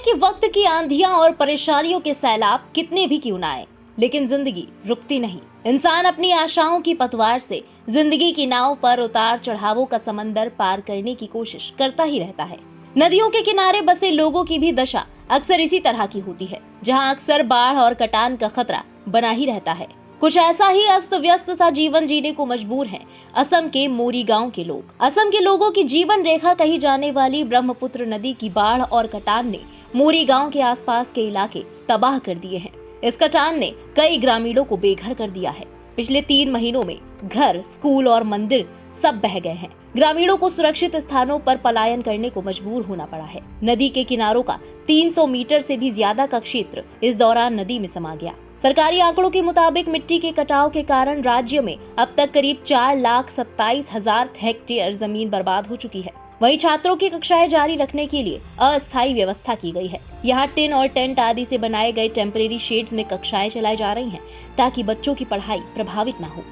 कि वक्त की आंधियां और परेशानियों के सैलाब कितने भी क्यों ना आए, लेकिन जिंदगी रुकती नहीं। इंसान अपनी आशाओं की पतवार से जिंदगी की नाव पर उतार चढ़ावों का समंदर पार करने की कोशिश करता ही रहता है। नदियों के किनारे बसे लोगों की भी दशा अक्सर इसी तरह की होती है, जहां अक्सर बाढ़ और कटान का खतरा बना ही रहता है। कुछ ऐसा ही अस्त व्यस्त सा जीवन जीने को मजबूर हैं असम के मोरी गांव के लोग। असम के लोगों की जीवन रेखा कही जाने वाली ब्रह्मपुत्र नदी की बाढ़ और कटान ने मोरी गांव के आसपास के इलाके तबाह कर दिए हैं। इस कटान ने कई ग्रामीणों को बेघर कर दिया है। पिछले 3 महीनों में घर, स्कूल और मंदिर सब बह गए हैं। ग्रामीणों को सुरक्षित स्थानों पर पलायन करने को मजबूर होना पड़ा है। नदी के किनारों का 300 मीटर से भी ज्यादा का क्षेत्र इस दौरान नदी में समा गया। सरकारी आंकड़ों के मुताबिक मिट्टी के कटाव के कारण राज्य में अब तक करीब 4,27,000 हेक्टेयर जमीन बर्बाद हो चुकी है। वहीं छात्रों की कक्षाएं जारी रखने के लिए अस्थायी व्यवस्था की गई है। यहाँ टिन और टेंट आदि से बनाए गए टेम्परेरी शेड्स में कक्षाएं चलाई जा रही हैं, ताकि बच्चों की पढ़ाई प्रभावित न हो।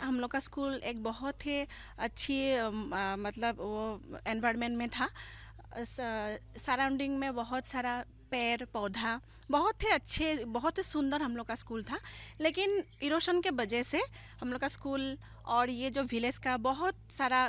हम लोग का स्कूल एक बहुत ही अच्छी मतलब वो एनवायरनमेंट में था। सराउंडिंग में बहुत सारा पेड़ पौधा, बहुत ही अच्छे, बहुत ही सुंदर हम लोग का स्कूल था। लेकिन इरोशन के वजह से हम लोग का स्कूल और ये जो विलेज का बहुत सारा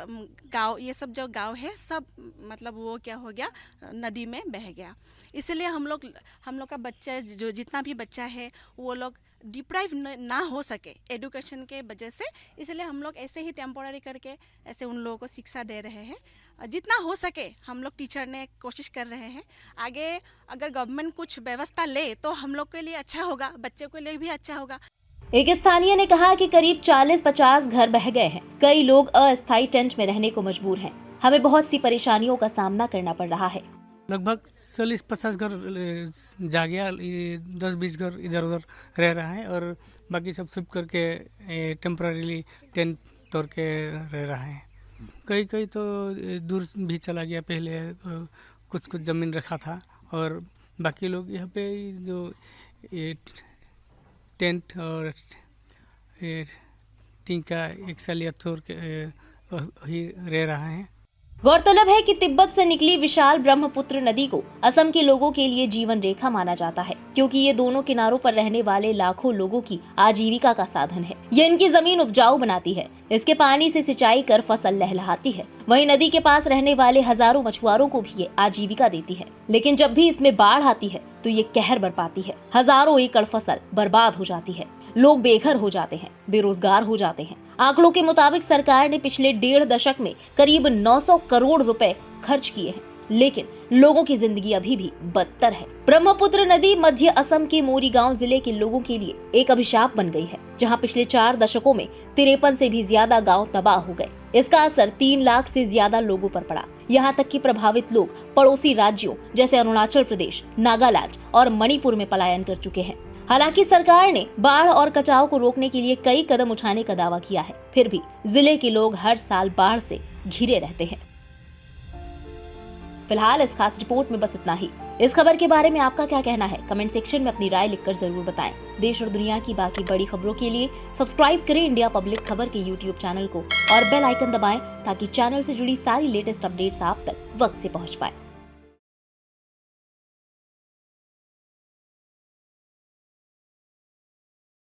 गांव, ये सब जो गांव है सब मतलब वो क्या हो गया, नदी में बह गया। इसलिए हम लोग का बच्चा, जो जितना भी बच्चा है वो लोग डिप्राइव ना हो सके एजुकेशन के वजह से। इसलिए हम लोग ऐसे ही टेम्पोररी करके ऐसे उन लोगों को शिक्षा दे रहे हैं। जितना हो सके हम लोग टीचर ने कोशिश कर रहे हैं। आगे अगर गवर्नमेंट कुछ व्यवस्था ले तो हम लोग के लिए अच्छा होगा, बच्चों के लिए भी अच्छा होगा। एक स्थानीय ने कहा कि करीब 40-50 घर बह गए हैं। कई लोग अस्थायी टेंट में रहने को मजबूर हैं। हमें बहुत सी परेशानियों का सामना करना पड़ रहा है। लगभग 40-50 घर जा गया, 10-20 घर इधर उधर रह रहा है और बाकी सब शिफ्ट करके टेम्पररीली टेंट तोड़ के रह रहा है। कई तो दूर भी चला गया। पहले कुछ ज़मीन रखा था और बाकी लोग यहाँ पे जो ये टेंट और टीन का एक सालिया तोड़ के ही रह रहा है। गौरतलब है कि तिब्बत से निकली विशाल ब्रह्मपुत्र नदी को असम के लोगों के लिए जीवन रेखा माना जाता है, क्योंकि ये दोनों किनारों पर रहने वाले लाखों लोगों की आजीविका का साधन है। ये इनकी जमीन उपजाऊ बनाती है, इसके पानी से सिंचाई कर फसल लहलहाती है। वहीं नदी के पास रहने वाले हजारों मछुआरों को भी ये आजीविका देती है। लेकिन जब भी इसमें बाढ़ आती है तो ये कहर बरपाती है। हजारों एकड़ फसल बर्बाद हो जाती है। लोग बेघर हो जाते हैं, बेरोजगार हो जाते हैं। आंकड़ों के मुताबिक सरकार ने पिछले 1.5 दशक में करीब 900 करोड़ रुपए खर्च किए हैं, लेकिन लोगों की जिंदगी अभी भी बदतर है। ब्रह्मपुत्र नदी मध्य असम के मोरी गांव जिले के लोगों के लिए एक अभिशाप बन गई है, जहां पिछले 4 दशकों में 53 से भी ज्यादा गांव तबाह हो गए। इसका असर 3 लाख से ज्यादा लोगों पर पड़ा। यहाँ तक कि प्रभावित लोग पड़ोसी राज्यों जैसे अरुणाचल प्रदेश, नागालैंड और मणिपुर में पलायन कर चुके हैं। हालांकि सरकार ने बाढ़ और कटाव को रोकने के लिए कई कदम उठाने का दावा किया है, फिर भी जिले के लोग हर साल बाढ़ से घिरे रहते हैं। फिलहाल इस खास रिपोर्ट में बस इतना ही। इस खबर के बारे में आपका क्या कहना है, कमेंट सेक्शन में अपनी राय लिखकर जरूर बताएं। देश और दुनिया की बाकी बड़ी खबरों के लिए सब्सक्राइब करें इंडिया पब्लिक खबर के YouTube चैनल को और बेल आइकन दबाएं, ताकि चैनल से जुड़ी सारी लेटेस्ट अपडेट्स आप तक वक्त से पहुंच पाए।